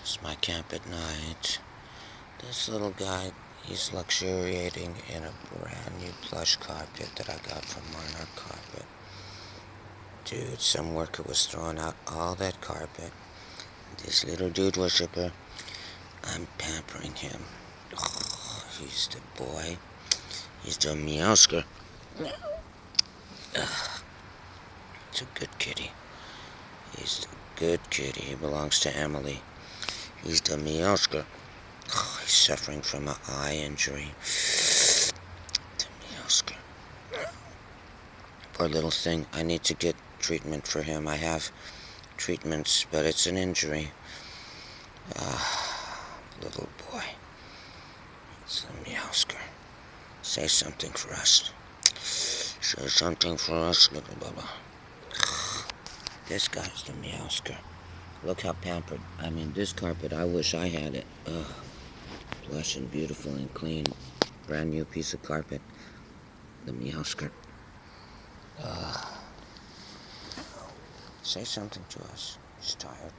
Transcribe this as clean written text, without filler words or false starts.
It's my camp at night. This little guy, he's luxuriating in a brand new plush carpet that I got from Monarch Carpet. Dude, some worker was throwing out all that carpet. This little dude worshiper, I'm pampering him. Oh, he's the boy. He's the Meowsker. It's a good kitty. He's the good kitty. He belongs to Emily. He's the Meowsker. Oh, he's suffering from an eye injury. The Meowsker. Poor little thing. I need to get treatment for him. I have treatments, but it's an injury. Little boy. It's the Meowsker. Say something for us. Say something for us, little Bubba. This guy's the Meowsker. Look how pampered. I mean, this carpet, I wish I had it. Plush and beautiful and clean. Brand new piece of carpet. The Meowsker. Say something to us. He's tired.